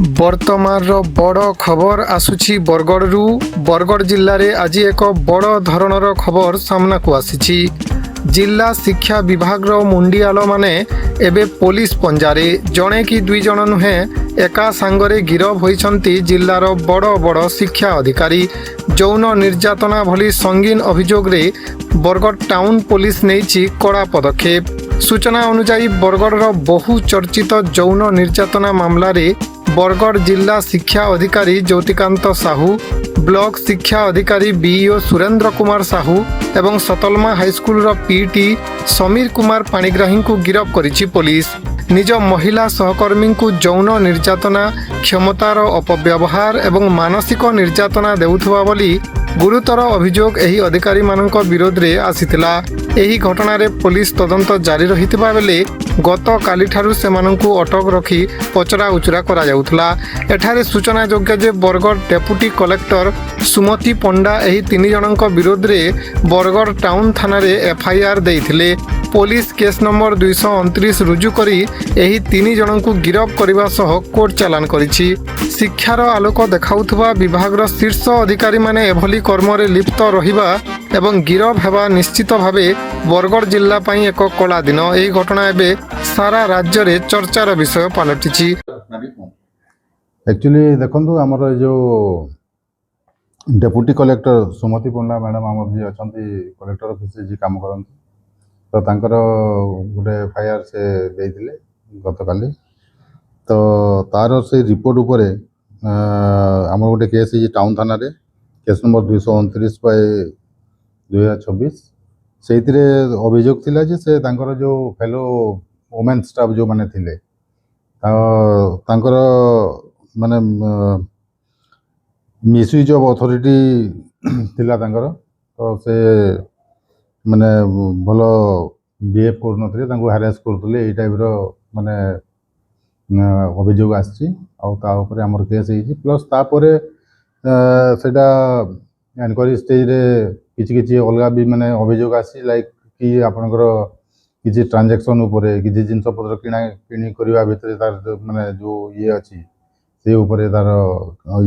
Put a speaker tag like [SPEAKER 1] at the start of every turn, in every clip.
[SPEAKER 1] बर्तमान बड़ खबर आसुछि बरगढ़ बरगढ़ जिले में आज एक बड़ धरणर खबर सामना को आसी। जिला शिक्षा विभाग मुंडियाल माने एबे पुलिस पंजारे जड़े कि दुई जन नुहे एका सांगरे गिरफ होइछंती जिल्लार बड़ बड़ शिक्षा अधिकारी। यौन निर्यातना भली संगीन अभियोग रे बरगढ़ टाउन पुलिस नेइछि कड़ा पदक्षेप। सूचना अनुसार बरगढ़ बहु चर्चित यौन निर्यातना मामला रे बरगढ़ जिला शिक्षा अधिकारी ज्योतिकांत साहू, ब्लॉक शिक्षा अधिकारी बीईओ सुरेंद्र कुमार साहू एवं सतलमा हाईस्कूल पीटी समीर कुमार पाणिग्राही को गिरफ करिछि पुलिस। निज महिला सहकर्मी को यौन निर्यातना, क्षमतार अपव्यवहार एवं मानसिक निर्यातना देउथुवा बोली गुरुतर अभियोग एही अधिकारी मानक विरोध रे आसीथिला। एही घटना रे पुलिस तदंत जारी रहितबा बेले गत काली ठारू सेमानंकु अटक रखी पचरा उचरा करा जाउथला। एठारे सूचना योग्य जे बरगढ़ डेप्यूटी कलेक्टर सुमति पंडा एही तीन जनक विरोध रे बरगढ़ टाउन थाना रे एफआईआर देइथिले। पुलिस केस नंबर 229 रुजु करी एही तीन जनकु गिरफ करबा सह कोर्ट चालान करिछि। शिक्षार आलोक देखाउथबा विभागर शीर्ष अधिकारी माने एभली कर्म रे लिप्त रहिबा एवं गिरफ हेबा निश्चित भावे बरगढ़ जिल्ला पई एक कला दिन। एही घटना एबे सारा राज्य रे चर्चार विषय पलटिछि।
[SPEAKER 2] एक्चुअली देखंतु हमर जो डेप्यूटी कलेक्टर सुमति पंडा मैडम आमर जी अछंती कलेक्टर ऑफिस जी काम करंती, तो तांकर गोटे एफआईआर से देइथिले गत काली। तो तार से रिपोर्ट उपरे आमर गोटे केस है टाउन थाना रे केस नंबर 229 बाय 2026 सेइथिरे अभियोग थिला जे से तांकर जो फेलो वुमेन स्टाफ जो माने थिले तांकर माने मिसयूज ऑफ अथॉरिटी थिला तांकर। तो से माने भलो बिहेव करनथले, तांको हैरेस करथले, एई टाइप रो माने अभियोग आछि। आ ता ऊपर हमर केस हेछि प्लस तापरे सेटा एनक्वायरी स्टेज रे किछि किछि अलगा भी माने अभियोग आछि लाइक कि आपनकर किछि ट्रांजैक्शन ऊपर किछि जिंस पत्र किना किनी करबा भितरे तार माने जो ये अछि से ऊपर तार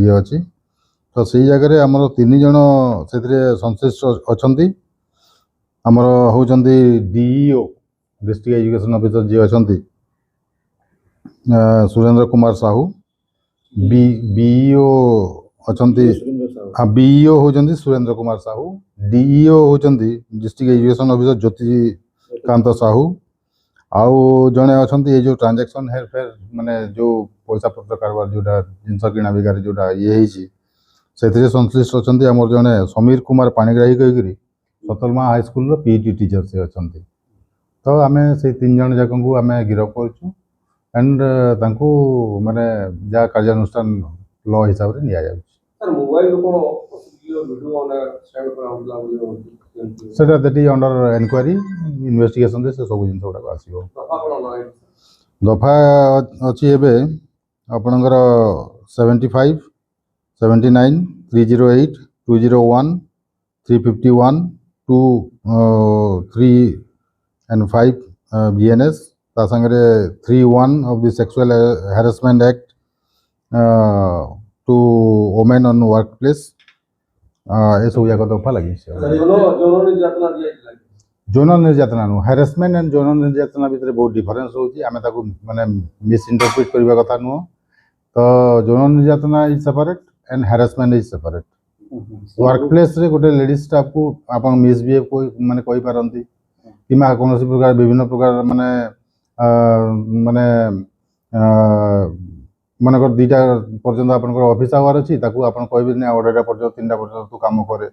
[SPEAKER 2] ये अछि। तो सेई जगह रे हमर तीन जण सेतरे संश्लिष्ट अछंती। हमर होचंती DEO district education officer ji अछंती सुरेंद्र कुमार साहू, बीईओ अछंती बीईओ होचंती सुरेंद्र कुमार साहू, डीईओ होचंती district education officer Jyotikant Sahu, आउ जने अछंती ये जो ट्रांजैक्शन हेर फेर माने जो पैसा पत्र कारबार जोटा जिंस किना बिगारी जोटा ये हेछि सेथिरे संश्लिष्ट अछंती हमर जने समीर कुमार पाणिग्राही कहिकरी Satalama high school PT teacher से अछंती। तो आमे से तीन जन जाक को आमे गिरफ करछु एंड तांको माने जा कार्यानुष्ठान लॉ हिसाब रे निया जाउछ।
[SPEAKER 3] सर मोबाइल को वीडियो ऑन स्टैंड पर हमला
[SPEAKER 2] सेटा दैट अंडर इंक्वायरी इन्वेस्टिगेशन दे से सब जिंस उडा आसीबो।
[SPEAKER 3] दफा कोन
[SPEAKER 2] दफा अछि एबे आपनकर 75 79 308 201 351 2 3 and 5 BNS ता संगे 31 of the sexual harassment act to women on workplace ए सब जाक दफा लगी। यौन निर्यातना नु हैरेसमेंट एंड यौन निर्यातना भितर बहुत डिफरेंस होची। आमे ताको माने मिस इंटरप्रेट करबा कथा नु। तो यौन निर्यातना is separate and harassment is separate. Work place रे गोटे लेडीज स्टाफ को आपन मिसबिहेव कोई माने कहि पारंती किमा कोनोसी प्रकार विभिन्न प्रकार माने माने मानकर दुईटा पर्यंत आपनकर ऑफिस आवर अछि ताकू आपन कहबे नै ऑर्डरटा पर्यंत तीनटा पर्यंत तू काम करे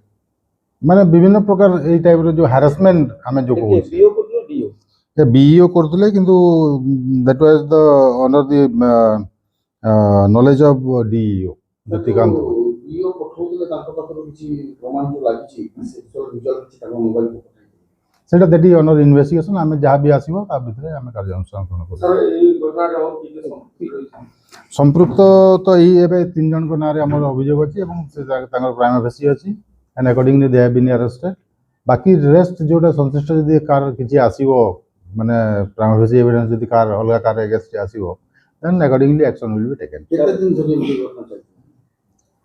[SPEAKER 2] माने विभिन्न प्रकार एई टाइप रो जो हैरेसमेंट हमें जो कहू
[SPEAKER 3] बीओ करलो डीओ
[SPEAKER 2] ए बीईओ करतले किंतु that was the honour the knowledge of DEO Jyotikant
[SPEAKER 3] BEO पठौले तांको पाखरो किछि प्रमाण जो लागिछि सेक्सुअल रिजल्ट किछि ताको मोबाइल को पठाइ
[SPEAKER 2] सेटा दैट ऑनर इन्वेस्टिगेशन हमें जहाँ भी आसीबो ता भितरे हमें कार्यानुष्ठान करू।
[SPEAKER 3] सर एई घटना रे हम की
[SPEAKER 2] संपृक्त तो यही एबे तीन जन को नारे हमर अभियोग अछि एवं से तांगर प्राइम फेसी अछि and accordingly they have been arrested. बाकी रेस्ट जोटा संश्लिष्ट जदि कार किछि आसीबो माने प्राइम फेसी एविडेंस जदि कार अलगा कार अगेंस्ट आसीबो then accordingly action will be taken.
[SPEAKER 3] କେତେ ଦିନ ଧରି ଏମିତି ଘଟଣା ଚାଲିଛି?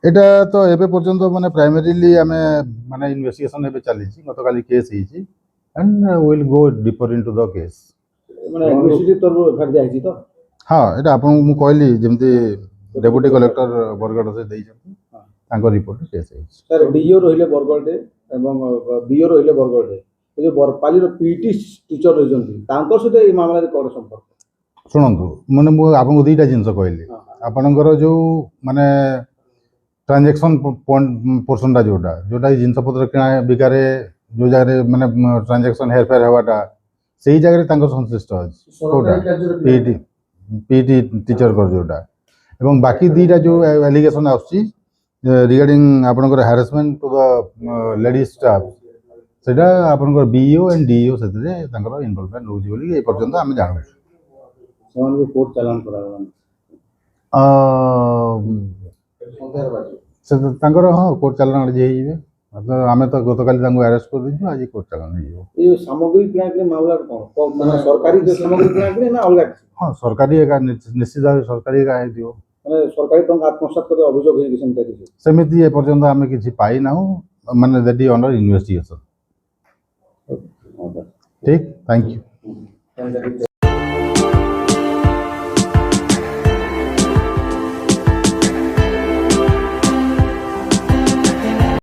[SPEAKER 2] এটা তো ଏବେ ପର୍ଯ୍ୟନ୍ତ ମାନେ ପ୍ରାଇମେରିଲି ଆମେ ମାନେ ଇନଭେଷ୍ଟିଗେସନ୍ ଏବେ ଚାଲିଛି, ଗତକାଲି କେସ୍ ହେଇଛି and will go dipper in to the case.
[SPEAKER 3] ମାନେ ୟୁନିଭର୍ସିଟି ତରଫରୁ ଏଫଆଇଆର ଦିଆହେଇଛି ତ?
[SPEAKER 2] ହଁ, ଏଇଟା ଆପଣଙ୍କୁ ମୁଁ କହିଲି ଯେମିତି ଡେପୁଟି କଲେକ୍ଟର ବରଗଡ଼ ସେ ଦେଇଛନ୍ତି, ତାଙ୍କ ରିପୋର୍ଟ କେସ୍ ହେଇଛି।
[SPEAKER 3] ସାର୍ ଡିଓ ରହିଲେ ବରଗଡ଼ରେ ଏବଂ ବିଓ ରହିଲେ ବରଗଡ଼ରେ, ଏ ଯେଉଁ ବରପାଲିର ପିଟି ଟିଚର ରହିଛନ୍ତି ତାଙ୍କ ସହିତ ଏଇ ମାମଲାରେ କ'ଣ ସମ୍ପର୍କ?
[SPEAKER 2] ଶୁଣନ୍ତୁ, ମାନେ ମୁଁ ଆପଣଙ୍କୁ ଦୁଇଟା ଜିନିଷ କହିଲି। ଆପଣଙ୍କର ଯେଉଁ ମାନେ ଟ୍ରାଞ୍ଜାକ୍ସନ୍ ପୋର୍ସନଟା ଯେଉଁଟା ଜିନିଷପତ୍ର କିଣା ବିକାରେ ଯେଉଁ ଜାଗାରେ ମାନେ ଟ୍ରାଞ୍ଜାକ୍ସନ୍ ହେରଫେର ହେବାଟା, ସେଇ ଜାଗାରେ ତାଙ୍କ ସଂଶ୍ଳିଷ୍ଟ ଅଛି କେଉଁଟା ପିଟି ଟିଚରଙ୍କର ଯେଉଁଟା, ଏବଂ ବାକି ଦୁଇଟା ଯେଉଁ ଆଲିଗେସନ୍ ଆସୁଛି ରିଗାର୍ଡିଂ ଆପଣଙ୍କର harassment to the ladies staff, ସେଇଟା ଆପଣଙ୍କର ବିଇଓ ଆଣ୍ଡ ଡିଇଓ ସେଥିରେ ତାଙ୍କର ଇନଭଲଭମେଣ୍ଟ ରହୁଛି ବୋଲି ଏ ପର୍ଯ୍ୟନ୍ତ ଆମେ ଜାଣୁଛୁ।
[SPEAKER 3] ସେମାନଙ୍କୁ କୋର୍ଟ ଚାଲାଣ କରାଗଲାଣି
[SPEAKER 2] ସେ ତାଙ୍କର ହଁ କୋର୍ଟ ଚାଲାଣ ଆଜି ହେଇଯିବେ। ଆମେ ତ ଗତକାଲି ତାଙ୍କୁ ଆରେଷ୍ଟ କରିଦେଇଛୁ, ଆଜି କୋର୍ଟ ଚାଲାଣ ହେଇଯିବ।
[SPEAKER 3] ଏଇ ସାମଗ୍ରୀ କିଣାକିଣି ମାମଲାରେ କ'ଣ ମାନେ ସରକାରୀ ସାମଗ୍ରୀ କିଣାକିଣି ନା ଅଲଗା କିଛି?
[SPEAKER 2] ହଁ, ସରକାରୀ ଏକା ନିଶ୍ଚିତ ଭାବେ ସରକାରୀ ଏକା ହେଇଥିବ।
[SPEAKER 3] ମାନେ ସରକାରୀ ଟଙ୍କା ଆତ୍ମସାତ କରିବା ଅଭିଯୋଗ ହେଇକି ସେମିତି କିଛି?
[SPEAKER 2] ସେମିତି ଏପର୍ଯ୍ୟନ୍ତ ଆମେ କିଛି ପାଇନାହୁଁ, ମାନେ ଦ୍ୟାଟ୍ ଇଜ୍ ଅଣ୍ଡର ଇନଭେଷ୍ଟିଗେସନ୍। ଠିକ୍, ଥ୍ୟାଙ୍କ ୟୁ।